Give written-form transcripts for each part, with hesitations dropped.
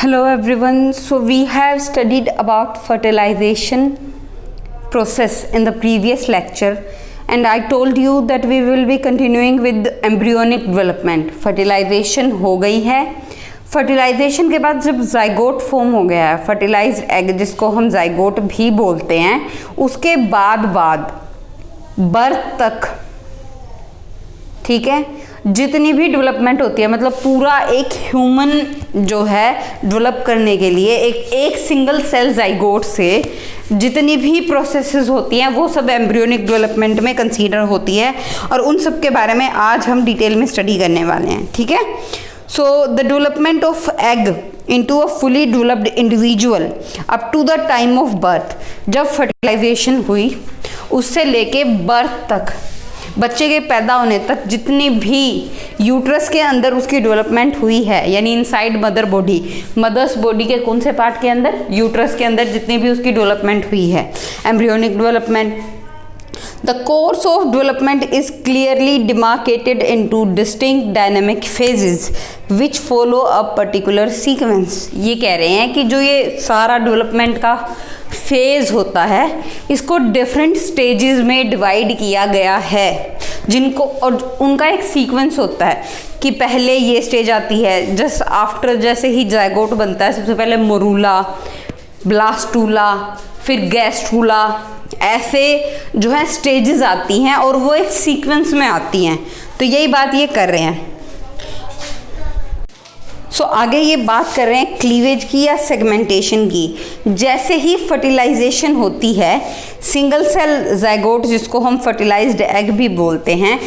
Hello everyone. So we have studied about fertilization process in the previous lecture and I told you that we will be continuing with embryonic development. Fertilization हो गई है. Fertilisation के बाद जब zygote form हो गया है, fertilised egg जिसको हम जाइगोट भी बोलते हैं, उसके बाद बर्थ तक, ठीक है, जितनी भी डेवलपमेंट होती है, मतलब पूरा एक ह्यूमन जो है डेवलप करने के लिए एक सिंगल सेल जाइगोट से जितनी भी प्रोसेसेस होती हैं वो सब एम्ब्रियोनिक डेवलपमेंट में कंसीडर होती है और उन सब के बारे में आज हम डिटेल में स्टडी करने वाले हैं. ठीक है. So the development of egg into a fully developed individual up to the time of birth, जब फर्टिलाइजेशन हुई उससे लेके बर्थ तक, बच्चे के पैदा होने तक जितनी भी यूट्रस के अंदर उसकी डेवलपमेंट हुई है, यानी inside mother body, mother's body के कौन से पार्ट के अंदर, यूट्रस के अंदर जितनी भी उसकी डेवलपमेंट हुई है, embryonic development. The course of development is clearly demarcated into distinct dynamic phases which follow a particular sequence. ये कह रहे हैं कि जो ये सारा डेवलपमेंट का फेज होता है इसको डिफरेंट स्टेजेस में डिवाइड किया गया है, जिनको और उनका एक सीक्वेंस होता है कि पहले ये स्टेज आती है जस्ट आफ्टर, जैसे ही जाइगोट बनता है सबसे पहले मोरूला, ब्लास्टूला, फिर गैस्ट्रूला, ऐसे जो है स्टेजेस आती हैं और वो एक सीक्वेंस में आती हैं. तो यही बात ये कर रहे हैं. सो आगे ये बात कर रहे हैं क्लीवेज की या सेगमेंटेशन की. जैसे ही फर्टिलाइजेशन होती है, सिंगल सेल जाइगोट जिसको हम फर्टिलाइज्ड एग भी बोलते हैं,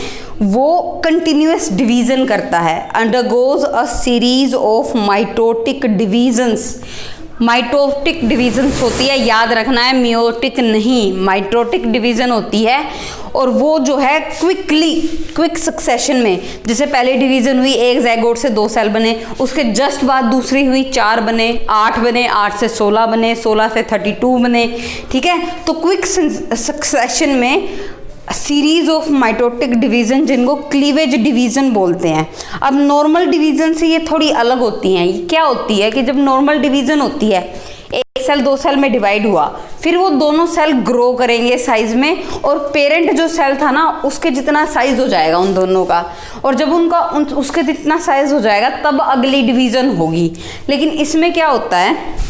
वो कंटिन्यूस डिवीज़न करता है, undergoes a series of mitotic divisions. Mitotic divisions होती है, याद रखना है, मियोटिक नहीं, माइटोटिक डिवीज़न होती है और वो जो है क्विक सक्सेशन में, जैसे पहले डिवीज़न हुई, एक जाइगोट से 2 सेल बने, उसके जस्ट बाद दूसरी हुई, 4 बने, 8 बने, 8 से 16 बने, 16 से 32 बने. ठीक है. तो क्विक सक्सेशन में सीरीज ऑफ माइटोटिक डिवीज़न जिनको क्लीवेज डिवीज़न बोलते हैं. अब नॉर्मल डिवीज़न से ये थोड़ी अलग होती हैं. ये क्या होती है कि जब नॉर्मल डिवीज़न होती है, एक सेल 2 सेल में डिवाइड हुआ, फिर वो दोनों सेल ग्रो करेंगे साइज में और पेरेंट जो सेल था ना उसके जितना साइज हो जाएगा उन दोनों का, और जब उसके जितना साइज हो जाएगा तब अगली डिवीज़न होगी. लेकिन इसमें क्या होता है,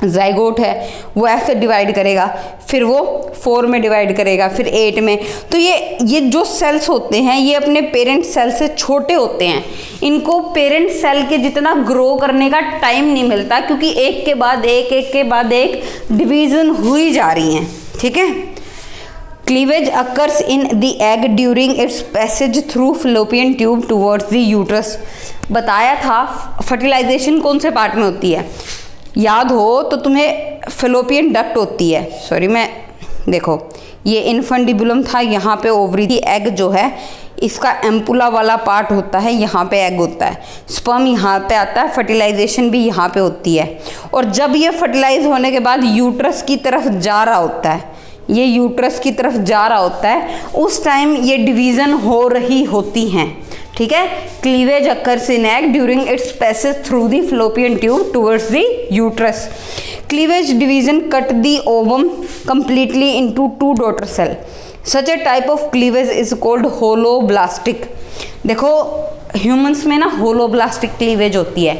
जाइगोट है वो ऐसे डिवाइड करेगा, फिर वो 4 में डिवाइड करेगा, फिर 8 में. तो ये जो सेल्स होते हैं ये अपने पेरेंट सेल से छोटे होते हैं, इनको पेरेंट सेल के जितना ग्रो करने का टाइम नहीं मिलता, क्योंकि एक के बाद एक डिवीज़न हुई जा रही हैं. ठीक है. Cleavage occurs in the egg during its passage through fallopian tube towards the uterus. बताया था फर्टिलाइजेशन कौन से पार्ट में होती है, याद हो तो तुम्हें फैलोपियन डक्ट होती है, देखो ये इन्फंडिबुलम था, यहाँ पे ओवरी थी, एग जो है इसका एम्पुला वाला पार्ट होता है, यहाँ पे एग होता है, स्पर्म यहाँ पे आता है, फर्टिलाइजेशन भी यहाँ पे होती है. और जब ये फर्टिलाइज होने के बाद यूट्रस की तरफ जा रहा होता है, ये यूट्रस की तरफ जा रहा होता है, उस टाइम ये डिवीज़न हो रही होती हैं. ठीक है. Cleavage occurs in egg during its passage through the fallopian tube towards the uterus. Cleavage division cut the ovum completely into 2 daughter cell. Such a type of cleavage is called holoblastic. देखो humans में ना holoblastic cleavage होती है.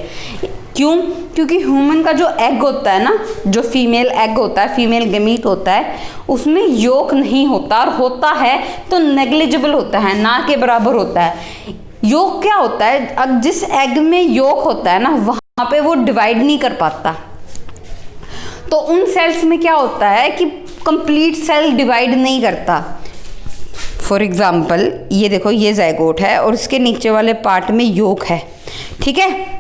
क्यों? क्योंकि human का जो egg होता है ना, जो फीमेल एग होता है, फीमेल गमीट होता है, उसमें योक नहीं होता, और होता है तो नेग्लिजिबल होता है, ना के बराबर होता है. योक क्या होता है, अब जिस एग में योक होता है ना वहाँ पे वो डिवाइड नहीं कर पाता. तो उन सेल्स में क्या होता है कि कंप्लीट सेल डिवाइड नहीं करता. फॉर एग्जाम्पल ये देखो, ये जाइगोट है और इसके नीचे वाले पार्ट में योक है. ठीक है.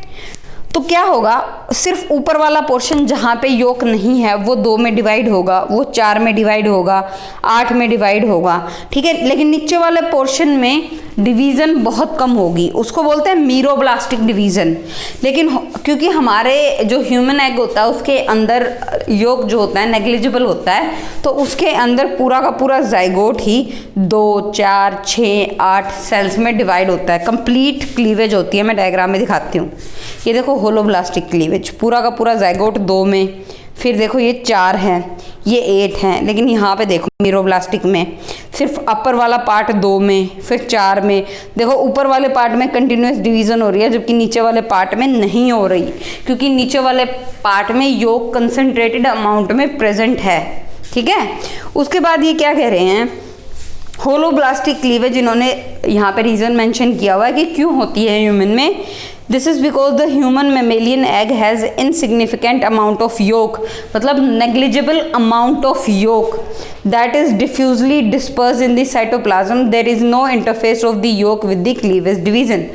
तो क्या होगा, सिर्फ ऊपर वाला पोर्शन जहाँ पे योक नहीं है वो 2 में डिवाइड होगा, वो 4 में डिवाइड होगा, 8 में डिवाइड होगा. ठीक है. लेकिन नीचे वाले पोर्शन में डिवीज़न बहुत कम होगी, उसको बोलते हैं मीरोब्लास्टिक डिवीज़न. लेकिन क्योंकि हमारे जो ह्यूमन एग होता है उसके अंदर योक जो होता है नेग्लिजिबल होता है, तो उसके अंदर पूरा का पूरा जाइगोट ही 2, 4, 6, 8 सेल्स में डिवाइड होता है. कंप्लीट क्लीवेज होती है. मैं डायग्राम में दिखाती हूँ. ये देखो होलोब्लास्टिक क्लीवेज, पूरा का पूरा जाइगोट 2 में, फिर देखो ये 4 है, ये 8 हैं, लेकिन यहाँ पे देखो मीरोब्लास्टिक में सिर्फ अपर वाला पार्ट 2 में, फिर 4 में। देखो ऊपर वाले पार्ट में कंटिन्यूस डिवीजन हो रही है, जबकि नीचे वाले पार्ट में नहीं हो रही, क्योंकि नीचे वाले पार्ट में योग कंसंट्रेटेड अमाउंट में प्रेजेंट है। ठीक है, उसके बाद ये क्या कह रहे हैं, होलोब्लास्टिक क्लीवेज इन्होंने यहाँ पे रीज़न मेंशन किया हुआ है कि क्यों होती है ह्यूमन में। This is because the human mammalian egg has insignificant amount of yolk, मतलब negligible amount of yolk that is diffusely disperse in the cytoplasm, there is no interface of the yolk with the cleavage division.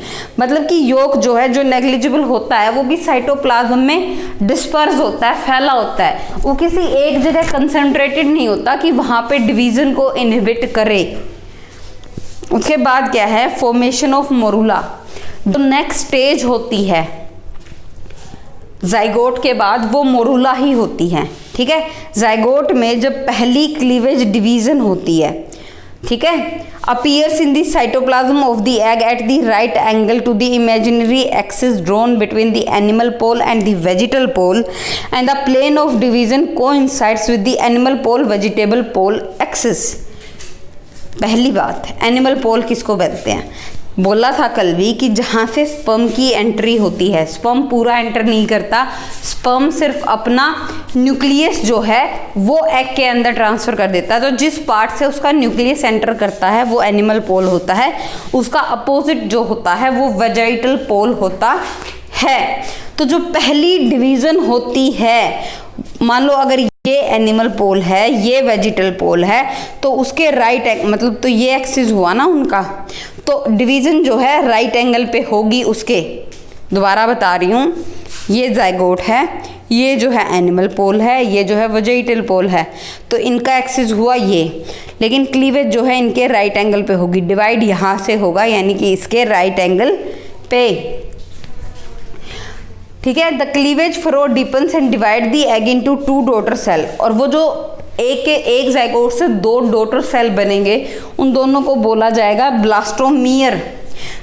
मतलब कि योक जो है, जो negligible होता है, वो भी साइटोप्लाज्म में डिस्पर्स होता है, फैला होता है, वो किसी एक जगह कंसंट्रेटेड नहीं होता कि वहाँ पे डिवीजन को इनहिबिट करे। उसके बाद क्या है, फॉर्मेशन ऑफ मोरूला। जो नेक्स्ट स्टेज होती है जाइगोट के बाद, वो मोरूला ही होती है। ठीक है, जाइगोट में जब पहली क्लीवेज डिवीजन होती है, ठीक है, appears in the cytoplasm of the egg at the right angle to the imaginary axis drawn between the animal pole and the vegetal pole, and the plane of division coincides with the animal pole vegetable pole axis. पहली बात, animal पोल किसको कहते हैं, बोला था कल भी कि जहाँ से स्पर्म की एंट्री होती है, स्पर्म पूरा एंटर नहीं करता, स्पर्म सिर्फ अपना न्यूक्लियस जो है वो एग के अंदर ट्रांसफ़र कर देता है। तो जिस पार्ट से उसका न्यूक्लियस एंटर करता है वो एनिमल पोल होता है, उसका अपोजिट जो होता है वो वेजाइटल पोल होता है। तो जो पहली डिवीज़न होती है, मान लो अगर ये एनिमल पोल है, ये वेजिटल पोल है, तो उसके राइट मतलब तो ये एक्सिस हुआ ना उनका, तो डिवीज़न जो है राइट एंगल पे होगी उसके। दोबारा बता रही हूँ, ये जाइगोट है, ये जो है एनिमल पोल है, ये जो है वेजिटल पोल है, तो इनका एक्सिस हुआ ये, लेकिन क्लीवेज जो है इनके राइट एंगल पे होगी। डिवाइड यहाँ से होगा, यानी कि इसके राइट एंगल पे। ठीक है, the cleavage furrow deepens and divide the egg into 2 daughter cell, और वो जो एक जाइगोट से 2 डॉटर सेल बनेंगे, उन दोनों को बोला जाएगा ब्लास्टोमियर,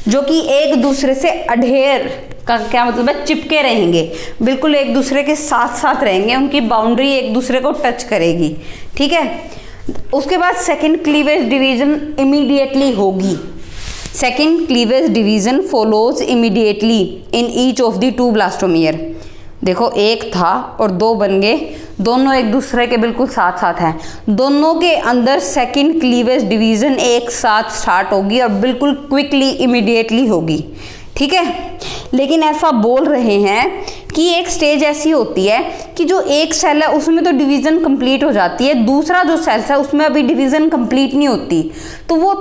जो कि एक दूसरे से अढेर का क्या मतलब है, चिपके रहेंगे, बिल्कुल एक दूसरे के साथ साथ रहेंगे, उनकी बाउंड्री एक दूसरे को टच करेगी। ठीक है, उसके बाद सेकेंड क्लीवेज डिवीजन इमीडिएटली होगी। Second cleavage division follows immediately in each of the 2 blastomere. देखो, एक था और 2 बन गए, दोनों एक दूसरे के बिल्कुल साथ साथ हैं, दोनों के अंदर सेकेंड क्लीवेज डिवीजन एक साथ स्टार्ट होगी और बिल्कुल क्विकली इमीडिएटली होगी। ठीक है, लेकिन ऐसा बोल रहे हैं कि एक स्टेज ऐसी होती है कि जो एक सेल है उसमें तो डिवीज़न कंप्लीट हो जाती है, दूसरा जो सेल है उसमें अभी डिवीज़न कंप्लीट नहीं होती, तो वो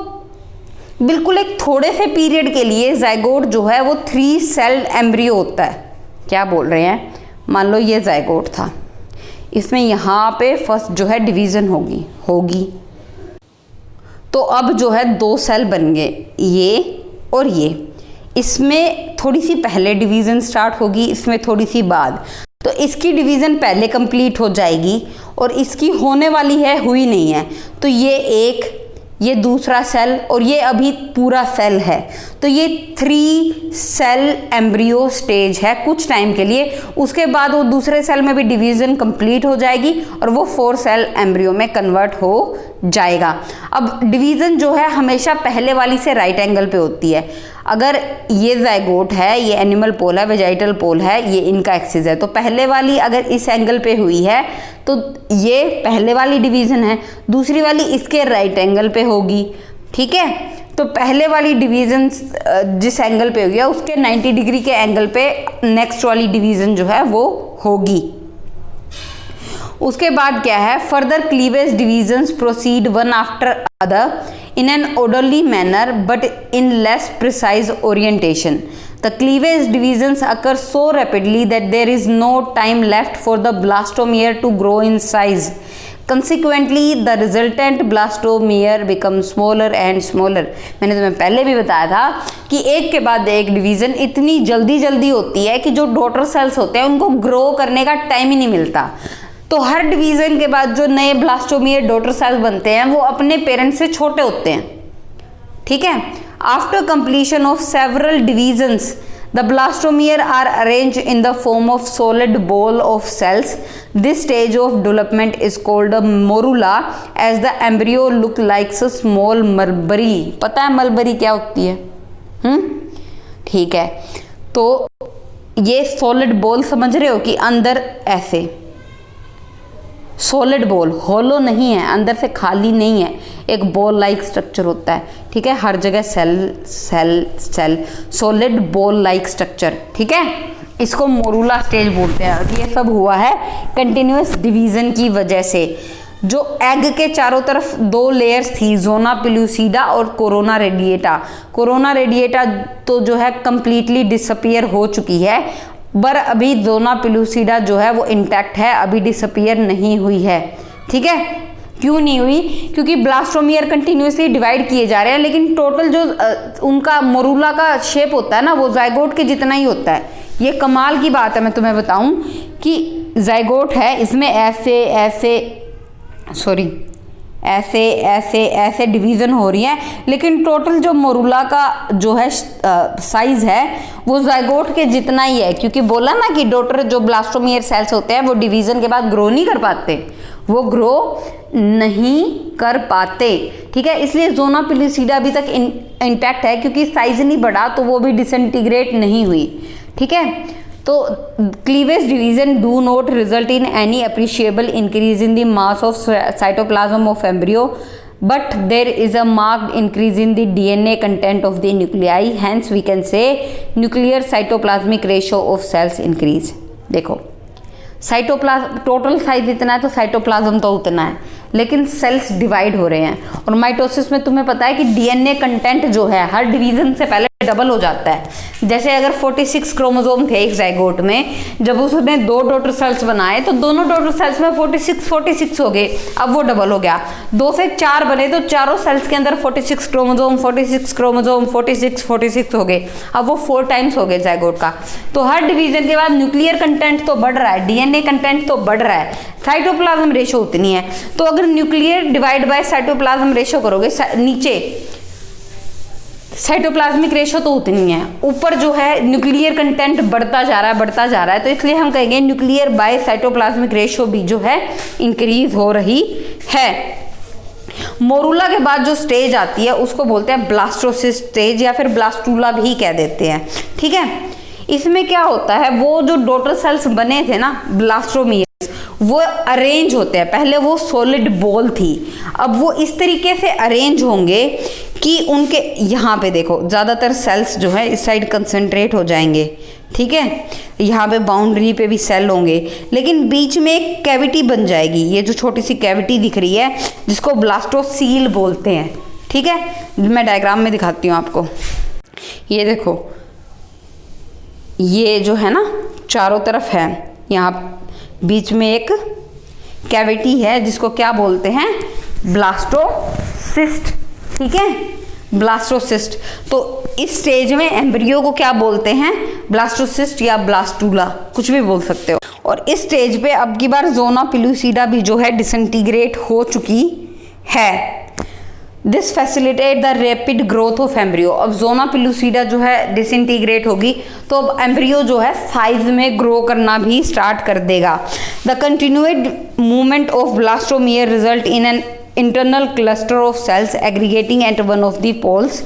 बिल्कुल एक थोड़े से पीरियड के लिए जाइगोट जो है वो 3 सेल्ड एम्ब्रियो होता है। क्या बोल रहे हैं, मान लो ये जाइगोट था, इसमें यहाँ पे फर्स्ट जो है डिवीज़न होगी, तो अब जो है 2 सेल बन गए, ये और ये, इसमें थोड़ी सी पहले डिवीज़न स्टार्ट होगी, इसमें थोड़ी सी बाद, तो इसकी डिवीज़न पहले कंप्लीट हो जाएगी और इसकी होने वाली है, हुई नहीं है, तो ये एक, ये दूसरा सेल और ये अभी पूरा सेल है, तो ये 3 सेल एम्ब्रियो स्टेज है कुछ टाइम के लिए। उसके बाद वो दूसरे सेल में भी डिवीज़न कंप्लीट हो जाएगी और वो 4 सेल एम्ब्रियो में कन्वर्ट हो जाएगा। अब डिवीज़न जो है हमेशा पहले वाली से राइट एंगल पे होती है। अगर ये जाइगोट है, ये एनिमल पोल है, वेजाइटल पोल है, ये इनका एक्सिस है, तो पहले वाली अगर इस एंगल पे हुई है तो ये पहले वाली डिवीज़न है, दूसरी वाली इसके राइट एंगल पे होगी। ठीक है, तो पहले वाली डिवीज़न जिस एंगल पे होगी उसके 90 डिग्री के एंगल पे नेक्स्ट वाली डिवीज़न जो है वो होगी। उसके बाद क्या है, further cleavage divisions proceed one after other in an orderly manner but in less precise orientation. The cleavage divisions occur so rapidly that there is no time left for the blastomere to grow in size. Consequently, the resultant blastomere becomes smaller and smaller. मैंने तुम्हें पहले भी बताया था कि एक के बाद एक डिवीज़न इतनी जल्दी होती है कि जो डॉटर सेल्स होते हैं उनको ग्रो करने का टाइम ही नहीं मिलता। तो हर डिवीज़न के बाद जो नए ब्लास्टोमियर डॉटर सेल्स बनते हैं वो अपने पेरेंट्स से छोटे होते हैं। ठीक है, after completion of several divisions The blastomere are arranged in the form of solid ball of cells. This stage of development is called a morula as the embryo look like a small mulberry. पता है mulberry क्या होती है? ठीक है, तो ये solid ball समझ रहे हो कि अंदर ऐसे सॉलिड बॉल, होलो नहीं है, अंदर से खाली नहीं है, एक बॉल लाइक स्ट्रक्चर होता है, ठीक है, हर जगह cell cell cell, solid ball like structure, ठीक है, इसको मोरूला स्टेज बोलते हैं। ये सब हुआ है कंटिन्यूअस डिवीजन की वजह से। जो एग के चारों तरफ दो लेयर्स थी, जोना पेलुसिडा और कोरोना रेडिएटा। कोरोना रेडिएटा तो जो है कंप्लीटली डिसअपियर हो चुकी है, पर अभी जोना पेलुसिडा जो है वो इंटैक्ट है, अभी डिसअपियर नहीं हुई है, ठीक है। क्यों नहीं हुई? क्योंकि ब्लास्टोमियर कंटिन्यूसली डिवाइड किए जा रहे हैं, लेकिन टोटल जो उनका मोरूला का शेप होता है ना, वो जाइगोट के जितना ही होता है। ये कमाल की बात है, मैं तुम्हें बताऊं कि जाइगोट है, इसमें ऐसे ऐसे सॉरी ऐसे ऐसे ऐसे डिवीज़न हो रही है, लेकिन टोटल जो मोरूला का जो है साइज़ है वो जाइगोट के जितना ही है। क्योंकि बोला ना कि डॉटर जो ब्लास्टोमियर सेल्स होते हैं वो डिवीज़न के बाद ग्रो नहीं कर पाते, वो ग्रो नहीं कर पाते, ठीक है। इसलिए जोना पेलुसिडा अभी तक इंटैक्ट है, क्योंकि साइज़ नहीं बढ़ा तो वो भी डिसइंटीग्रेट नहीं हुई, ठीक है। तो cleavage division do not result in any appreciable increase in the mass of cytoplasm of embryo, but there is a marked increase in the DNA content of the nuclei, hence we can say nuclear cytoplasmic ratio of cells increase। देखो cytoplasm total size इतना है तो cytoplasm तो उतना है, लेकिन sales divide हो रहे हैं। और माइटोसिस में तुम्हें पता है कि डीएनए कंटेंट जो है हर डिवीजन से पहले डबल हो जाता है। जैसे अगर 46 क्रोमोसोम थे एक जाइगोट में, जब उसने 2 डॉटर सेल्स बनाए तो दोनों डॉटर सेल्स में 46 हो गए, अब वो डबल हो गया। 2 से 4 बने तो चारों सेल्स के अंदर 46 क्रोमोसोम 46 हो गए, अब वो 4 टाइम्स हो गए जाइगोट का। तो हर डिवीजन के बाद न्यूक्लियर कंटेंट तो बढ़ रहा है, डीएनए कंटेंट तो बढ़ रहा है, साइटोप्लाज्म रेशो उतनी है। तो अगर nuclear divide by cytoplasm ratio करोगे, नीचे साइटोप्लाज्मिक रेशो तो उतनी है, ऊपर जो है न्यूक्लियर कंटेंट बढ़ता जा रहा है, तो इसलिए हम कहेंगे न्यूक्लियर बाय साइटोप्लाज्मिक रेशो भी जो है इंक्रीज हो रही है। मोरूला के बाद जो स्टेज आती है उसको बोलते हैं ब्लास्टोसिस्ट स्टेज, या फिर ब्लास्टूला भी कह देते हैं, ठीक है। इसमें क्या होता है, वो जो डॉटर सेल्स बने थे ना ब्लास्टोमियर, वो अरेंज होते हैं। पहले वो सॉलिड बॉल थी, अब वो इस तरीके से अरेंज होंगे कि उनके यहाँ पे देखो ज़्यादातर सेल्स जो है इस साइड कंसंट्रेट हो जाएंगे, ठीक है। यहाँ पे बाउंड्री पे भी सेल होंगे, लेकिन बीच में एक कैविटी बन जाएगी, ये जो छोटी सी कैविटी दिख रही है जिसको ब्लास्टोसील बोलते हैं, ठीक है। मैं डायग्राम में दिखाती हूँ आपको। ये देखो, ये जो है ना चारों तरफ है, यहाँ बीच में एक कैविटी है जिसको क्या बोलते हैं, ब्लास्टोसिस्ट, ठीक है, ब्लास्टोसिस्ट। तो इस स्टेज में एम्ब्रियो को क्या बोलते हैं, ब्लास्टोसिस्ट या ब्लास्टूला, कुछ भी बोल सकते हो। और इस स्टेज पे अब की बार जोना पेलुसिडा भी जो है डिसइंटीग्रेट हो चुकी है। This facilitate the rapid growth of embryo. अब जोना पेलुसिडा जो है डिसइंटीग्रेट होगी तो अब एम्ब्रियो जो है साइज में ग्रो करना भी स्टार्ट कर देगा। The continued movement of blastomere result in an internal cluster of cells aggregating at one of the poles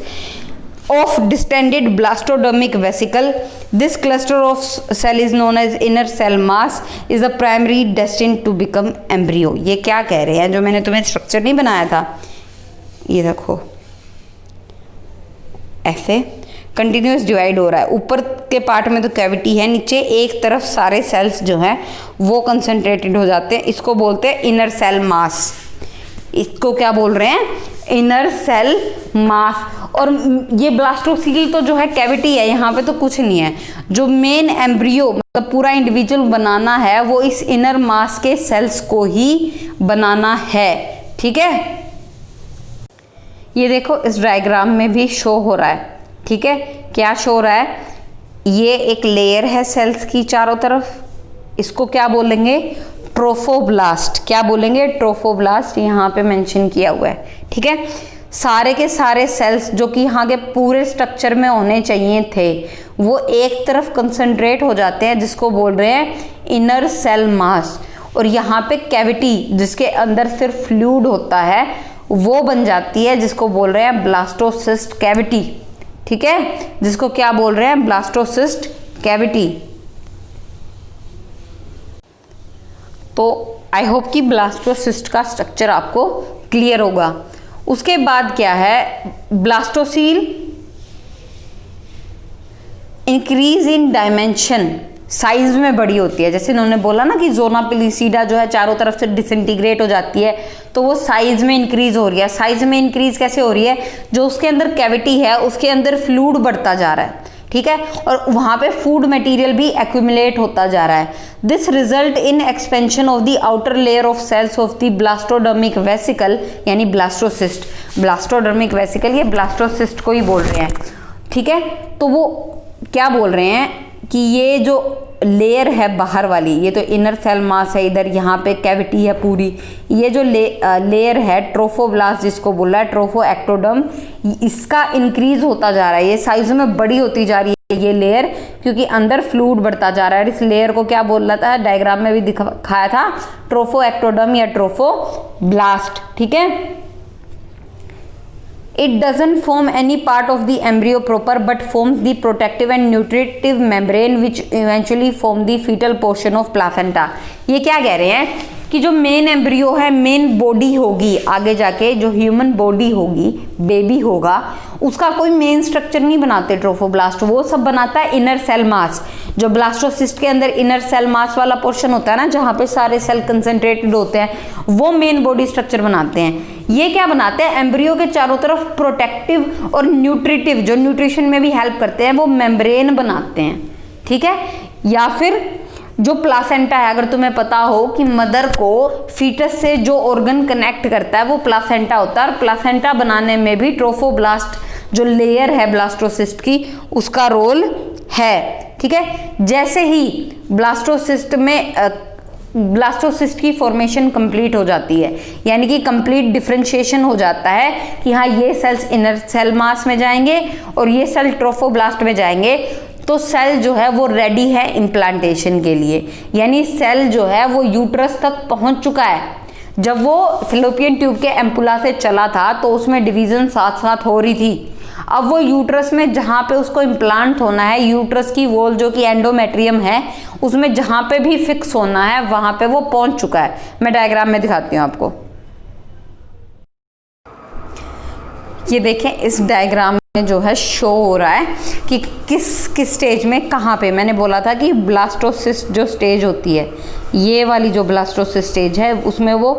of distended blastodermic vesicle. This cluster of cell is known as inner cell mass is the primary destined to become embryo। ये क्या कह रहे हैं, जो मैंने तुम्हें structure नहीं बनाया था, ये देखो ऐसे कंटिन्यूस डिवाइड हो रहा है। ऊपर के पार्ट में तो कैविटी है, नीचे एक तरफ सारे सेल्स जो हैं वो कंसंट्रेटेड हो जाते हैं, इसको बोलते हैं इनर सेल मास। इसको क्या बोल रहे हैं, इनर सेल मास। और ये ब्लास्टोसील तो जो है कैविटी है, यहाँ पे तो कुछ नहीं है। जो मेन एम्ब्रियो मतलब पूरा इंडिविजुअल बनाना है वो इस इनर मास के सेल्स को ही बनाना है, ठीक है। ये देखो इस डायग्राम में भी शो हो रहा है, ठीक है। क्या शो हो रहा है, ये एक लेयर है सेल्स की चारों तरफ, इसको क्या बोलेंगे, ट्रोफोब्लास्ट। क्या बोलेंगे, ट्रोफोब्लास्ट, यहाँ पे मेंशन किया हुआ है, ठीक है। सारे के सारे सेल्स जो कि यहाँ के पूरे स्ट्रक्चर में होने चाहिए थे वो एक तरफ कंसंट्रेट हो जाते हैं जिसको बोल रहे हैं इनर सेल मास, और यहाँ पे कैविटी जिसके अंदर सिर्फ फ्लूइड होता है वो बन जाती है जिसको बोल रहे हैं ब्लास्टोसिस्ट कैविटी। ठीक है, जिसको क्या बोल रहे हैं, ब्लास्टोसिस्ट कैविटी। तो आई होप कि ब्लास्टोसिस्ट का स्ट्रक्चर आपको क्लियर होगा। उसके बाद क्या है, blastocoel increase in dimension, size में बड़ी होती है। जैसे इन्होंने बोला ना कि जोना पेलिसिडा जो है चारों तरफ से डिसइंटीग्रेट हो जाती है, तो वो साइज में इंक्रीज हो रही है। साइज में इंक्रीज कैसे हो रही है, जो उसके अंदर कैविटी है उसके अंदर फ्लूइड बढ़ता जा रहा है, ठीक है, और वहां पे फूड मटेरियल भी एक्यूमुलेट होता जा रहा है। This result in expansion of the outer layer of cells of the blastodermic vesicle, यानी ब्लास्टोसिस्ट। ब्लास्टोडर्मिक वेसिकल ये ब्लास्टोसिस्ट को ही बोल रहे हैं। ठीक है, तो वो क्या बोल रहे हैं कि ये जो लेयर है बाहर वाली, ये तो इनर सेल मास है, इधर यहाँ पे कैविटी है पूरी, ये जो लेयर है ट्रोफोब्लास्ट जिसको बोला है, ट्रोफोएक्टोडर्म, इसका इंक्रीज होता जा रहा है, ये साइज में बड़ी होती जा रही है ये लेयर, क्योंकि अंदर फ्लूइड बढ़ता जा रहा है। इस लेयर को क्या बोल रहा था, डायग्राम में भी दिखाया था, ट्रोफोएक्टोडर्म या ट्रोफोब्लास्ट। ठीक है, it doesn't form any part of the embryo proper but forms the protective and nutritive membrane which eventually form the fetal portion of placenta। ये क्या कह रहे हैं कि जो मेन एम्ब्रियो है, मेन बॉडी होगी आगे जाके, जो ह्यूमन बॉडी होगी, बेबी होगा, उसका कोई मेन स्ट्रक्चर नहीं बनाते ट्रोफोब्लास्ट, वो सब बनाता है इनर सेल मास। जो ब्लास्टोसिस्ट के अंदर इनर सेल मास वाला पोर्शन होता है ना, जहाँ पे सारे सेल कंसंट्रेटेड होते हैं, वो मेन बॉडी स्ट्रक्चर बनाते हैं। ये क्या बनाते हैं, एम्ब्रियो के चारों तरफ प्रोटेक्टिव और न्यूट्रिटिव, जो न्यूट्रिशन में भी हेल्प करते हैं, वो मेम्ब्रेन बनाते हैं। ठीक है, या फिर जो प्लासेंटा है, अगर तुम्हें पता हो कि मदर को फीटस से जो ऑर्गन कनेक्ट करता है वो प्लासेंटा होता है, और प्लासेंटा बनाने में भी ट्रोफोब्लास्ट जो लेयर है ब्लास्टोसिस्ट की, उसका रोल है। ठीक है, जैसे ही ब्लास्टोसिस्ट की फॉर्मेशन कंप्लीट हो जाती है, यानी कि कंप्लीट डिफरेंशिएशन हो जाता है कि हाँ ये सेल्स इनर सेल मास में जाएंगे और ये सेल ट्रोफोब्लास्ट में जाएंगे, तो सेल जो है वो रेडी है इम्प्लांटेशन के लिए, यानी सेल जो है वो यूट्रस तक पहुंच चुका है। जब वो फैलोपियन ट्यूब के एम्पुला से चला था तो उसमें डिवीजन साथ साथ हो रही थी। अब वो यूट्रस में जहाँ पे उसको इम्प्लांट होना है, यूट्रस की वॉल जो कि एंडोमेट्रियम है, उसमें जहाँ पे भी फिक्स होना है वहाँ पे वो पहुँच चुका है। मैं डायग्राम में दिखाती हूँ आपको। ये देखें, इस डायग्राम में जो है शो हो रहा है कि किस स्टेज में कहाँ पे। मैंने बोला था कि ब्लास्टोसिस्ट जो स्टेज होती है, ये वाली जो ब्लास्टोसिस्ट स्टेज है, उसमें वो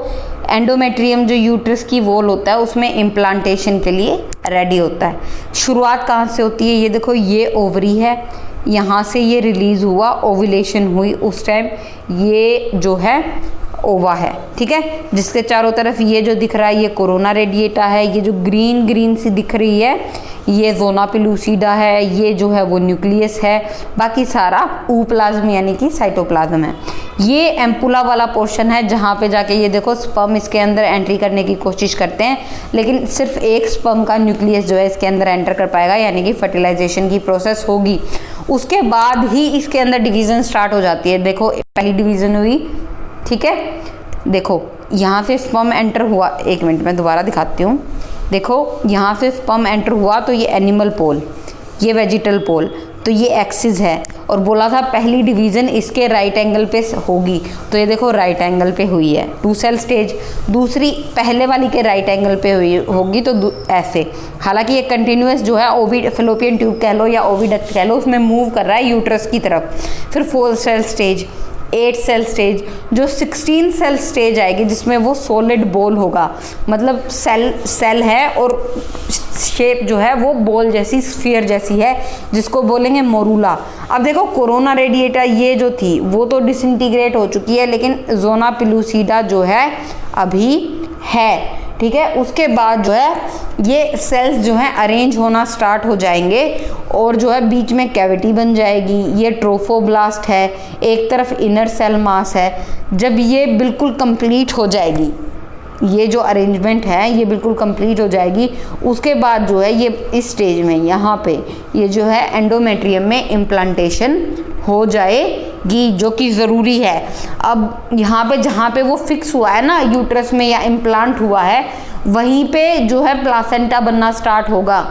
एंडोमेट्रियम जो यूट्रस की वॉल होता है उसमें इम्प्लांटेशन के लिए रेडी होता है। शुरुआत कहाँ से होती है, ये देखो, ये ओवरी है, यहाँ से ये रिलीज़ हुआ, ओव्यूलेशन हुई, उस टाइम ये जो है ओवा है। ठीक है, जिसके चारों तरफ ये जो दिख रहा है ये कोरोना रेडिएटा है, ये जो ग्रीन ग्रीन सी दिख रही है ये जोना पेलुसिडा है, ये जो है वो न्यूक्लियस है, बाकी सारा ऊप्लाज्म यानी कि साइटोप्लाज्म है। ये एम्पुला वाला पोर्शन है जहाँ पे जाके ये देखो स्पर्म इसके अंदर एंट्री करने की कोशिश करते हैं, लेकिन सिर्फ एक स्पर्म का न्यूक्लियस जो है इसके अंदर एंटर कर पाएगा, यानी कि फर्टिलाइजेशन की प्रोसेस होगी। उसके बाद ही इसके अंदर डिवीज़न स्टार्ट हो जाती है। देखो पहली डिवीज़न हुई, ठीक है, देखो यहाँ से स्पर्म एंटर हुआ, एक मिनट मैं दोबारा दिखाती हूँ। देखो यहाँ से स्पर्म एंटर हुआ तो ये एनिमल पोल, ये वेजिटल पोल, तो ये एक्सिस है, और बोला था पहली डिवीज़न इसके राइट एंगल पे होगी, तो ये देखो राइट एंगल पे हुई है 2 सेल स्टेज। दूसरी पहले वाली के राइट एंगल पे होगी तो ऐसे। हालांकि ये कंटिन्यूस जो है ओवी फैलोपियन ट्यूब कह लो या ओविडक्ट कह लो, उसमें मूव कर रहा है यूट्रस की तरफ। फिर 4 सेल स्टेज, 8 सेल स्टेज, जो 16 सेल स्टेज आएगी जिसमें वो सॉलिड बॉल होगा, मतलब सेल है और शेप जो है वो बॉल जैसी, स्फीयर जैसी है, जिसको बोलेंगे मोरूला। अब देखो कोरोना रेडिएटा ये जो थी वो तो डिसइंटीग्रेट हो चुकी है, लेकिन जोना पेलुसिडा जो है अभी है। ठीक है, उसके बाद जो है ये सेल्स जो हैं अरेंज होना स्टार्ट हो जाएंगे और जो है बीच में कैविटी बन जाएगी। ये ट्रोफोब्लास्ट है, एक तरफ इनर सेल मास है। जब ये बिल्कुल कंप्लीट हो जाएगी, ये जो अरेंजमेंट है ये बिल्कुल कंप्लीट हो जाएगी। उसके बाद जो है ये इस स्टेज में यहाँ पे ये जो है एंडोमेट्रियम में इम्प्लांटेशन हो जाएगी, जो कि ज़रूरी है। अब यहाँ पे जहाँ पे वो फिक्स हुआ है ना यूट्रस में या इम्प्लांट हुआ है, वहीं पे जो है प्लासेंटा बनना स्टार्ट होगा।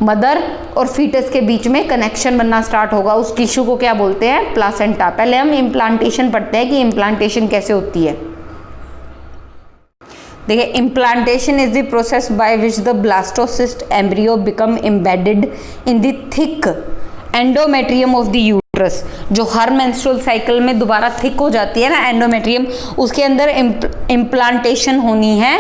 मदर और फीटस के बीच में कनेक्शन बनना स्टार्ट होगा। उस टिश्यू को क्या बोलते हैं? प्लासेंटा। पहले हम इम्प्लांटेशन पढ़ते हैं कि इम्प्लांटेशन कैसे होती है। देखिए, implantation is the process by which the blastocyst embryo become embedded in the thick endometrium of the uterus. जो हर मेंस्ट्रुअल साइकिल में दोबारा थिक हो जाती है ना एंडोमेट्रियम, उसके अंदर इम्प्लांटेशन होनी है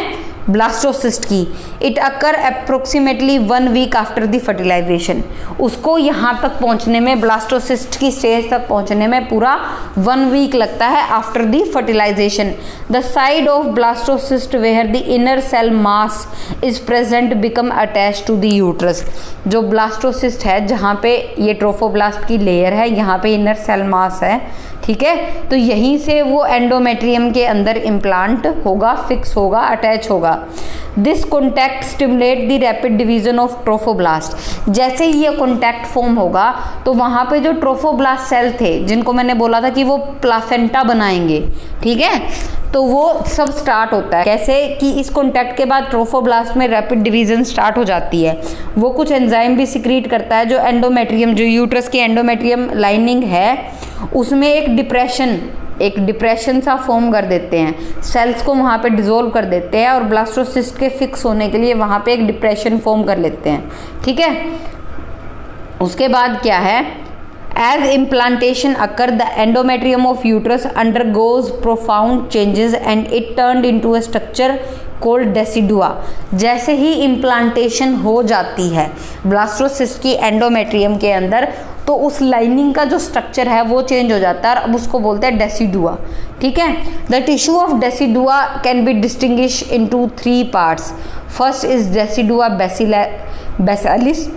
ब्लास्टोसिस्ट की। It occur approximately 1 week after the fertilisation. उसको यहाँ तक पहुँचने में, ब्लास्टोसिस्ट की स्टेज तक पहुँचने में पूरा 1 वीक लगता है after the fertilisation. The side of blastocyst where the inner cell mass is present become attach to the uterus. जो ब्लास्टोसिस्ट है, जहाँ पे ये ट्रोफोब्लास्ट की लेयर है, यहाँ पे इनर सेल मास है, ठीक है, तो यहीं से वो एंडोमेट्रियम के अंदर इम्प्लांट होगा, फिक्स होगा, अटैच होगा। This contact stimulate the rapid division of trophoblast. जैसे ही ये कॉन्टैक्ट फॉर्म होगा तो वहाँ पे जो ट्रोफोब्लास्ट सेल थे, जिनको मैंने बोला था कि वो प्लासेंटा बनाएंगे, ठीक है, तो वो सब स्टार्ट होता है। कैसे कि इस कॉन्टैक्ट के बाद ट्रोफोब्लास्ट में रैपिड डिवीजन स्टार्ट हो जाती है। वो कुछ एंजाइम भी सिक्रीट करता है जो एंडोमेट्रियम, जो यूट्रस की एंडोमेट्रियम लाइनिंग है, उसमें एक डिप्रेशन सा फॉर्म कर देते हैं। सेल्स को वहाँ पे डिसोल्व कर देते हैं और ब्लास्टोसिस्ट के फिक्स होने के लिए वहाँ पे एक डिप्रेशन फॉर्म कर लेते हैं, ठीक है। उसके बाद क्या है? As implantation occur, the endometrium of uterus undergoes profound changes and it turned into a structure called decidua। जैसे ही इम्प्लांटेशन हो जाती है ब्लास्टोसिस्ट की एंडोमेट्रियम के अंदर, तो उस लाइनिंग का जो स्ट्रक्चर है वो चेंज हो जाता है और अब उसको बोलते हैं डेसिडुआ, ठीक है। The tissue of decidua can be distinguish into 3 parts. First is decidua basalis,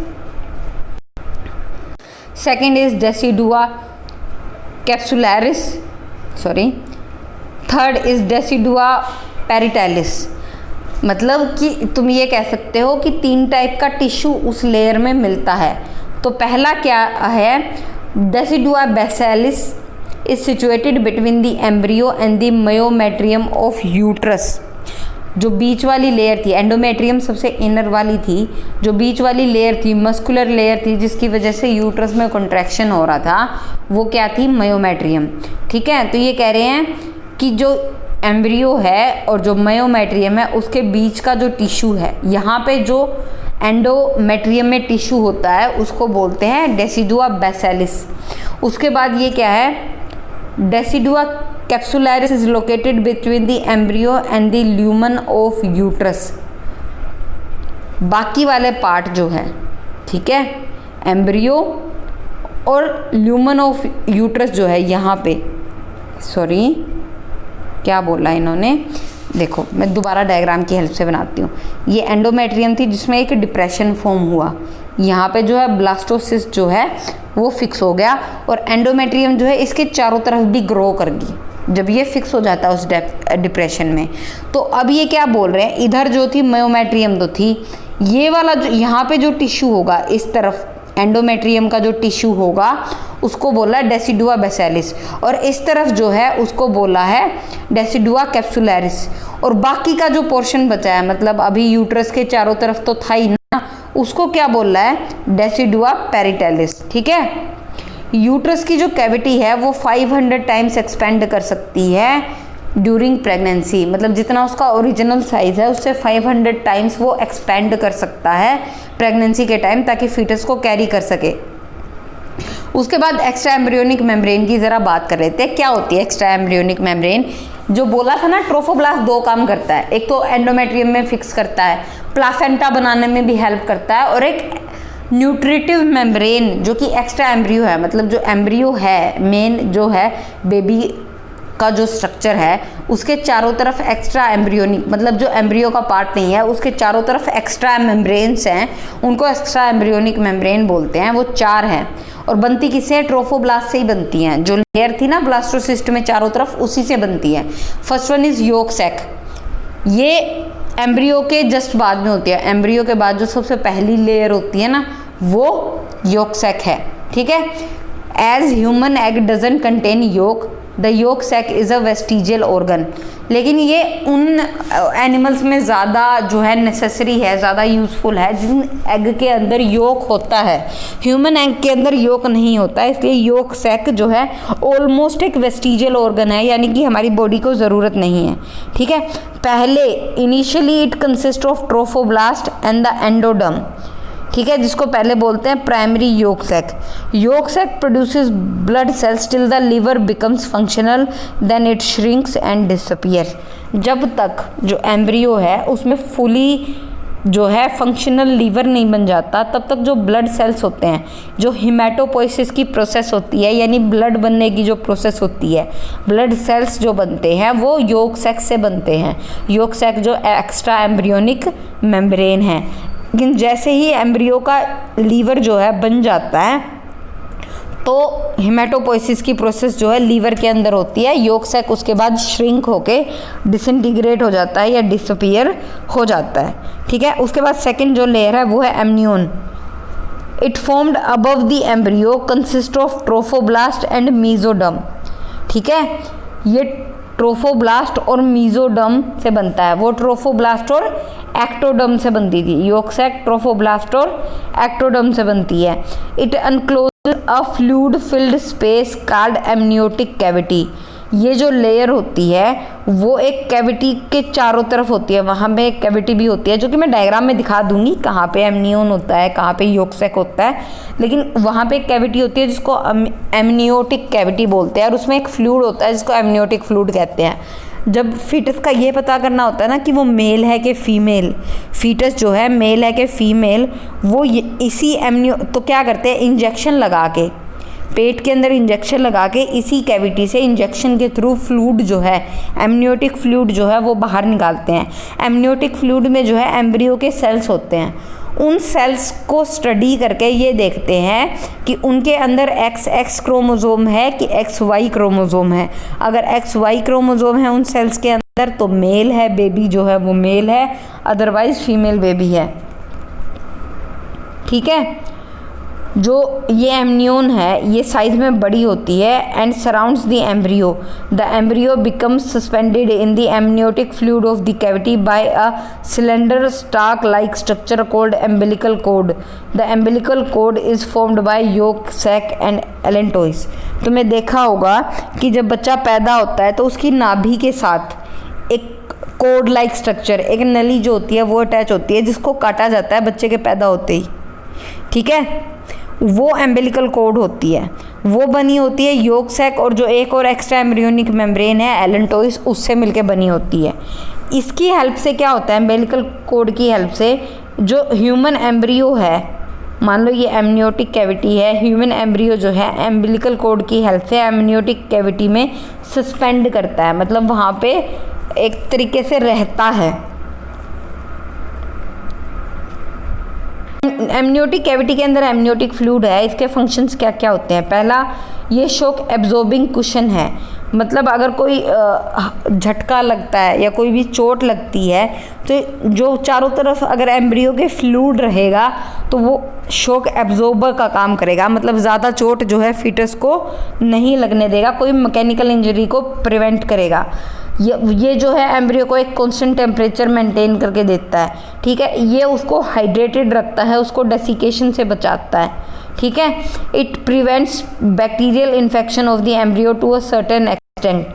second is decidua capsularis, third is decidua parietalis. मतलब कि तुम ये कह सकते हो कि 3 टाइप का टिश्यू उस लेयर में मिलता है। तो पहला क्या है? Decidua basalis is situated between the embryo and the myometrium of uterus. जो बीच वाली लेयर थी, एंडोमेट्रियम सबसे इनर वाली थी, जो बीच वाली लेयर थी मस्कुलर लेयर थी, जिसकी वजह से यूट्रस में कॉन्ट्रैक्शन हो रहा था, वो क्या थी? मायोमेट्रियम, ठीक है। तो ये कह रहे हैं कि जो एम्ब्रियो है और जो मायोमेट्रियम है उसके बीच का जो टिश्यू है, यहाँ पे जो एंडोमेट्रियम में टिश्यू होता है उसको बोलते हैं डेसिडुआ बेसिलिस। उसके बाद ये क्या है? Decidua capsularis is located between the embryo and the lumen of uterus. बाकी वाले पार्ट जो है, ठीक है, एम्ब्रियो और ल्यूमन ऑफ यूट्रस जो है, यहाँ पे क्या बोला इन्होंने, देखो मैं दोबारा डायग्राम की हेल्प से बनाती हूँ। ये एंडोमेट्रियम थी जिसमें एक डिप्रेशन फॉर्म हुआ, यहाँ पे जो है ब्लास्टोसिस्ट जो है वो फिक्स हो गया और एंडोमेट्रियम जो है इसके चारों तरफ भी ग्रो कर गई जब ये फिक्स हो जाता है उस डिप्रेशन में। तो अब ये क्या बोल रहे हैं, इधर जो थी मायोमेट्रियम तो थी, ये वाला जो यहाँ पे जो टिश्यू होगा, इस तरफ एंडोमेट्रियम का जो टिश्यू होगा उसको बोला डेसिडुआ बेसिलिस, और इस तरफ जो है उसको बोला है डेसिडुआ कैप्सुलैरिस। और बाकी का जो पोर्शन बचा है, मतलब अभी यूट्रस के चारों तरफ तो था ही ना, उसको क्या बोल रहा है? डेसिडुआ पेरिटैलिस, ठीक है। यूट्रस की जो कैविटी है वो 500 टाइम्स एक्सपेंड कर सकती है ड्यूरिंग प्रेगनेंसी, मतलब जितना उसका ओरिजिनल साइज है उससे 500 टाइम्स वो एक्सपेंड कर सकता है प्रेगनेंसी के टाइम, ताकि फीटस को कैरी कर सके। उसके बाद एक्स्ट्रा एम्ब्रियोनिक मेम्ब्रेन की ज़रा बात कर लेते हैं। क्या होती है एक्स्ट्रा एम्ब्रियोनिक मेम्ब्रेन? जो बोला था ना, ट्रोफोब्लास्ट 2 काम करता है, एक तो एंडोमेट्रियम में फिक्स करता है, प्लासेंटा बनाने में भी हेल्प करता है, और एक न्यूट्रिटिव मेम्ब्रेन जो कि एक्स्ट्रा एम्ब्रियो है, मतलब जो एम्ब्रियो है मेन जो है बेबी का जो स्ट्रक्चर है उसके चारों तरफ एक्स्ट्रा एम्ब्रियोनिक, मतलब जो एम्ब्रियो का पार्ट नहीं है उसके चारों तरफ एक्स्ट्रा मेम्ब्रेन्स हैं, उनको एक्स्ट्रा एम्ब्रियोनिक मेम्ब्रेन बोलते हैं। वो 4 हैं और बनती किससे है? ट्रोफोब्लास्ट से ही बनती हैं। जो लेयर थी ना ब्लास्टोसिस्ट में चारों तरफ, उसी से बनती है। First one is yolk sac. ये एम्ब्रियो के जस्ट बाद में होती है। एम्ब्रियो के बाद जो सबसे पहली लेयर होती है ना, वो योक सैक है। ठीक है, as human egg doesn't contain yolk, the yolk sac is a vestigial organ. लेकिन ये उन एनिमल्स में ज़्यादा जो है नेसेसरी है, ज़्यादा यूज़फुल है जिन एग के अंदर योक होता है। ह्यूमन एग के अंदर योक नहीं होता है, इसलिए योक सैक जो है ऑलमोस्ट एक वेस्टिजियल ऑर्गन है, यानी कि हमारी बॉडी को ज़रूरत नहीं है। ठीक है, पहले initially it consist of trophoblast and the endoderm. ठीक है, जिसको पहले बोलते हैं primary yolk sac. Yolk sac produces blood cells till the liver becomes functional, then it shrinks and disappear. जब तक जो एम्ब्रियो है उसमें फुली जो है फंक्शनल लीवर नहीं बन जाता, तब तक जो ब्लड सेल्स होते हैं, जो हिमेटोपोइसिस की प्रोसेस होती है, यानी ब्लड बनने की जो प्रोसेस होती है, ब्लड सेल्स जो बनते हैं वो योक सैक से बनते हैं। योक सैक जो एक्स्ट्रा एम्ब्रियोनिक मेम्ब्रेन है। लेकिन जैसे ही एम्ब्रियो का लीवर जो है बन जाता है, तो हिमेटोपोइसिस की प्रोसेस जो है लीवर के अंदर होती है। योक सैक उसके बाद श्रिंक होके डिसइंटीग्रेट हो जाता है या डिसअपीयर हो जाता है। ठीक है, उसके बाद सेकंड जो लेयर है वो है amnion. It formed above the embryo, consist of trophoblast and mesoderm. ठीक है, ये ट्रोफोब्लास्ट और मीजोडर्म से बनता है। वो ट्रोफोब्लास्ट और एक्टोडर्म से बनती थी। योक सैक ट्रोफोब्लास्ट और एक्टोडर्म से बनती है। It unclose a fluid filled space called amniotic cavity. ये जो लेयर होती है वो एक कैविटी के चारों तरफ होती है। वहाँ पे एक कैविटी भी होती है, जो कि मैं डायग्राम में दिखा दूंगी कहाँ पे एमनियोन होता है, कहाँ पे योक सैक होता है। लेकिन वहाँ पे एक कैविटी होती है जिसको एमनियोटिक कैविटी बोलते हैं, और उसमें एक फ्लूइड होता है जिसको एमनियोटिक फ्लूइड कहते हैं। जब फीटस का ये पता करना होता है ना कि वो मेल है कि फीमेल, फीटस जो है मेल है कि फीमेल, वो इसी एमनियो तो क्या करते हैं, इंजेक्शन लगा के, पेट के अंदर इंजेक्शन लगा के इसी कैविटी से इंजेक्शन के थ्रू फ्लूइड जो है, एमनियोटिक फ्लूइड जो है वो बाहर निकालते हैं। एमनियोटिक फ्लूइड में जो है एम्ब्रियो के सेल्स होते हैं। उन सेल्स को स्टडी करके ये देखते हैं कि उनके अंदर XX क्रोमोसोम है कि XY क्रोमोसोम है। अगर XY क्रोमोसोम है उन सेल्स के अंदर तो मेल है, बेबी जो है वो मेल है, अदरवाइज फीमेल बेबी है। ठीक है, जो ये एमनियोन है ये साइज में बड़ी होती है and surrounds the embryo. The embryo becomes suspended in the amniotic fluid of the cavity by a cylinder stalk like structure called umbilical cord. The umbilical cord is formed by yolk sac and allantois. तुमने देखा होगा कि जब बच्चा पैदा होता है तो उसकी नाभि के साथ एक कॉर्ड लाइक स्ट्रक्चर, एक नली जो होती है वो अटैच होती है, जिसको काटा जाता है बच्चे के पैदा होते ही। ठीक है, वो एम्बिलिकल कॉर्ड होती है, वो बनी होती है योक सैक और जो एक और एक्स्ट्रा एम्ब्रियोनिक मेम्ब्रेन है एलेंटोइस, उससे मिलके बनी होती है। इसकी हेल्प से क्या होता है, एम्बिलिकल कॉर्ड की हेल्प से जो ह्यूमन एम्ब्रियो है, मान लो ये एमनियोटिक कैविटी है, ह्यूमन एम्ब्रियो जो है एम्बिलिकल कॉर्ड की हेल्प से एमनियोटिक कैविटी में सस्पेंड करता है, मतलब वहाँ पे एक तरीके से रहता है। एमनियोटिक कैविटी के अंदर एमनियोटिक फ्लूइड है। इसके फंक्शंस क्या क्या होते हैं। पहला, ये शॉक एब्जॉर्बिंग कुशन है, मतलब अगर कोई झटका लगता है या कोई भी चोट लगती है तो जो चारों तरफ अगर एम्ब्रियो के फ्लूइड रहेगा तो वो शॉक एब्जॉर्बर का काम करेगा, मतलब ज़्यादा चोट जो है फीटस को नहीं लगने देगा, कोई मैकेनिकल इंजरी को प्रिवेंट करेगा। ये जो है एम्ब्रियो को एक कांस्टेंट टेम्परेचर मेंटेन करके देता है। ठीक है, ये उसको हाइड्रेटेड रखता है, उसको डेसिकेशन से बचाता है। ठीक है, it prevents bacterial infection of the embryo to a certain extent.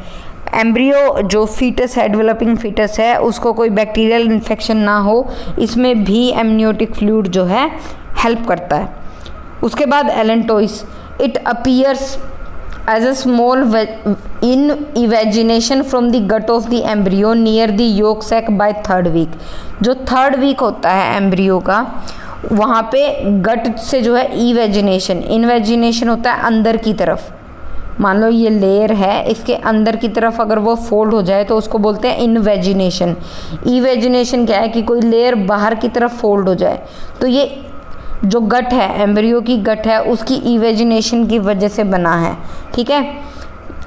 Embryo जो फीटस है, डेवलपिंग फीटस है, उसको कोई बैक्टीरियल इन्फेक्शन ना हो, इसमें भी एमनियोटिक फ्लूइड जो है हेल्प करता है। उसके बाद allantois, it appears as a small invagination from the gut of the embryo near the yolk sac by third week। जो थर्ड वीक होता है एम्ब्रियो का, वहाँ पे गट से जो है इन्वेजिनेशन होता है अंदर की तरफ। मान लो ये लेयर है, इसके अंदर की तरफ अगर वो फोल्ड हो जाए तो उसको बोलते हैं इन्वेजिनेशन। इवेजिनेशन क्या है कि कोई लेयर बाहर की तरफ फोल्ड हो जाए, तो ये जो गट है, एम्ब्रियो की गट है, उसकी इवेजिनेशन की वजह से बना है। ठीक है,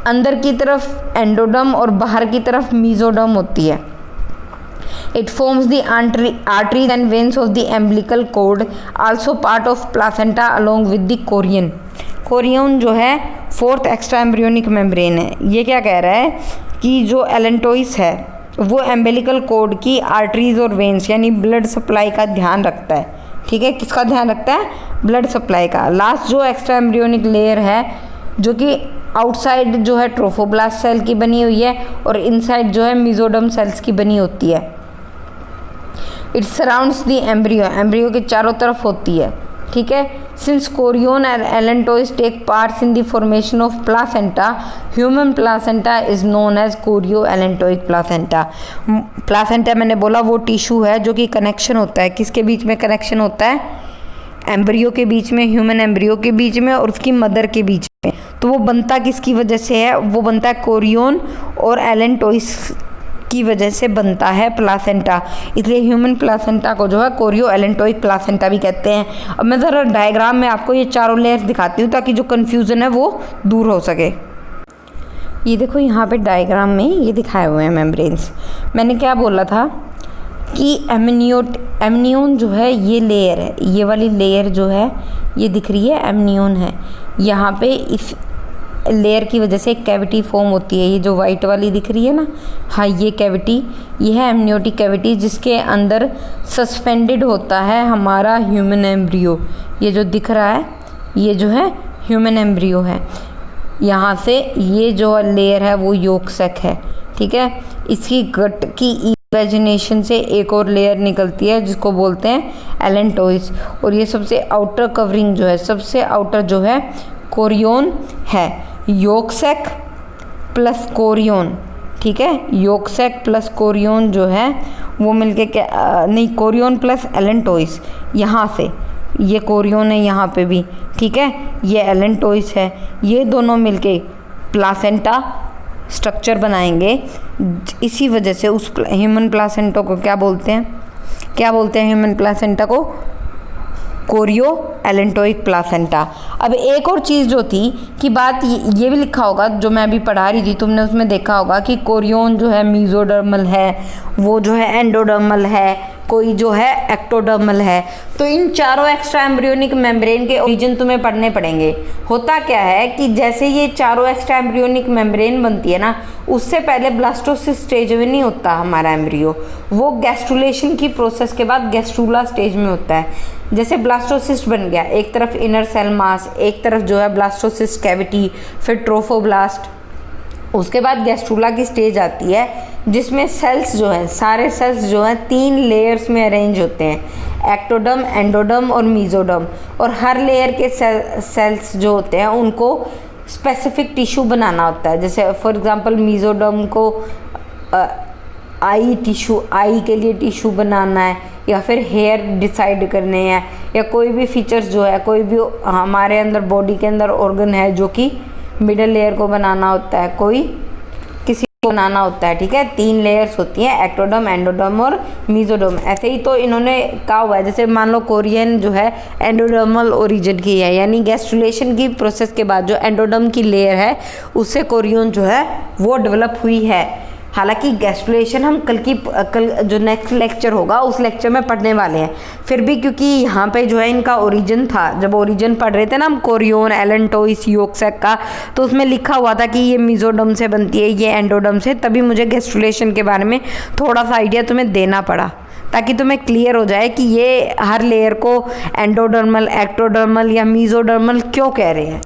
अंदर की तरफ एंडोडर्म और बाहर की तरफ मीजोडर्म होती है। It forms the arteries and veins of the umbilical cord, also part of placenta along with the chorion. Chorion जो है फोर्थ एक्स्ट्रा एम्ब्रियोनिक मेम्ब्रेन है। ये क्या कह रहा है कि जो एलेंटोइस है वो एम्बिलिकल कोड की आर्टरीज और वेन्स यानी ब्लड सप्लाई का ध्यान रखता है। ठीक है, किसका ध्यान रखता है? ब्लड सप्लाई का। लास्ट जो एक्स्ट्रा एम्ब्रियोनिक लेयर है जो कि आउटसाइड जो है ट्रोफोब्लास्ट सेल की बनी हुई है और इनसाइड जो है मेसोडर्म सेल्स की बनी होती है। It surrounds the embryo, embryo के चारों तरफ होती है। ठीक है, since chorion and allantois take parts in the formation of placenta, human placenta is known as chorio allantoic placenta. Placenta मैंने बोला वो टिश्यू है जो कि कनेक्शन होता है, किसके बीच में कनेक्शन होता है? एम्ब्रियो के बीच में, ह्यूमन एम्ब्रियो के बीच में और उसकी मदर के बीच में। तो वो बनता किसकी वजह से है? वो बनता है कोरियन और एलेंटोइस की वजह से बनता है प्लासेंटा, इसलिए ह्यूमन प्लासेंटा को जो है कोरियो एलेंटोइक प्लासेंटा भी कहते हैं। अब मैं ज़रा डायग्राम में आपको ये चारों लेयर्स दिखाती हूँ ताकि जो कन्फ्यूज़न है वो दूर हो सके। ये देखो यहाँ पे डायग्राम में ये दिखाए हुए हैं मेम्ब्रेन्स। मैंने क्या बोला था कि एमनियोन जो है ये लेयर है, ये वाली लेयर जो है ये दिख रही है एमनियोन है। यहाँ पे इस लेयर की वजह से एक कैविटी फॉर्म होती है, ये जो वाइट वाली दिख रही है ना, हाँ ये कैविटी, ये है एमनियोटिक कैविटी जिसके अंदर सस्पेंडेड होता है हमारा ह्यूमन एम्ब्रियो। ये जो दिख रहा है ये जो है ह्यूमन एम्ब्रियो है। यहाँ से ये जो लेयर है वो योक सैक है। ठीक है, इसकी गट की इमेजिनेशन से एक और लेयर निकलती है जिसको बोलते हैं एलेंटोइस, और ये सबसे आउटर कवरिंग जो है, सबसे आउटर जो है कोरियन है। योक सैक प्लस कोरियन, ठीक है, योक सैक प्लस कोरियन जो है वो मिलके क्या नहीं, कोरियन प्लस एलेंटोइस, यहाँ से ये कोरियन है यहाँ पे भी। ठीक है, ये एलेंटोइस है, ये दोनों मिलके प्लासेंटा स्ट्रक्चर बनाएंगे। इसी वजह से उस ह्यूमन प्लासेंटा को क्या बोलते हैं? क्या बोलते हैं ह्यूमन प्लासेंटा को? Chorio allantoic placenta. अब एक और चीज़ जो थी कि बात ये भी लिखा होगा जो मैं अभी पढ़ा रही थी, तुमने उसमें देखा होगा कि कोरियन जो है मीजोडर्मल है, वो जो है एंडोडर्मल है, कोई जो है एक्टोडर्मल है। तो इन चारों एक्स्ट्रा एम्ब्रियोनिक मेम्ब्रेन के ओरिजिन तुम्हें पढ़ने पड़ेंगे। होता क्या है कि जैसे ये चारों एक्स्ट्रा एम्ब्रियोनिक मेम्ब्रेन बनती है ना, उससे पहले ब्लास्टोसिस स्टेज में नहीं होता हमारा एम्ब्रियो, वो गैस्ट्रुलेशन की प्रोसेस के बाद गैस्ट्रूला स्टेज में होता है। जैसे ब्लास्टोसिस्ट बन गया, एक तरफ इनर सेल मास, एक तरफ जो है ब्लास्टोसिस्ट कैविटी, फिर ट्रोफोब्लास्ट, उसके बाद गैस्ट्रूला की स्टेज आती है जिसमें सेल्स जो है, सारे सेल्स जो हैं 3 लेयर्स में अरेंज होते हैं, एक्टोडर्म, एंडोडर्म और मेसोडर्म। और हर लेयर के सेल्स जो होते हैं उनको स्पेसिफिक टिश्यू बनाना होता है। जैसे फॉर एग्जांपल मेसोडर्म को आई टिश्यू, आई के लिए टिश्यू बनाना है, या फिर हेयर डिसाइड करने हैं, या कोई भी फीचर्स जो है, कोई भी हमारे अंदर बॉडी के अंदर ऑर्गन है जो कि मिडल लेयर को बनाना होता है, कोई किसी को बनाना होता है। ठीक है, 3 लेयर्स होती हैं, एक्टोडर्म, एंडोडर्म और मेसोडर्म। ऐसे ही तो इन्होंने कहा हुआ है, जैसे मान लो कोरियन जो है एंडोडर्मल ओरिजिन की है, यानी गैस्ट्रुलेशन की प्रोसेस के बाद जो एंडोडर्म की लेयर है उससे कोरियन जो है वो डेवलप हुई है। हालांकि गैस्ट्रुलेशन हम कल जो नेक्स्ट लेक्चर होगा उस लेक्चर में पढ़ने वाले हैं, फिर भी क्योंकि यहाँ पे जो है इनका ओरिजिन था, जब ओरिजिन पढ़ रहे थे ना हम कोरियन, एलेंटोइस, योक सैक का, तो उसमें लिखा हुआ था कि ये मेसोडर्म से बनती है, ये एंडोडर्म से, तभी मुझे गैस्ट्रुलेशन के बारे में थोड़ा सा आइडिया तुम्हें देना पड़ा ताकि तुम्हें क्लियर हो जाए कि ये हर लेयर को एंडोडर्मल, एक्टोडर्मल या मेसोडर्मल क्यों कह रहे हैं।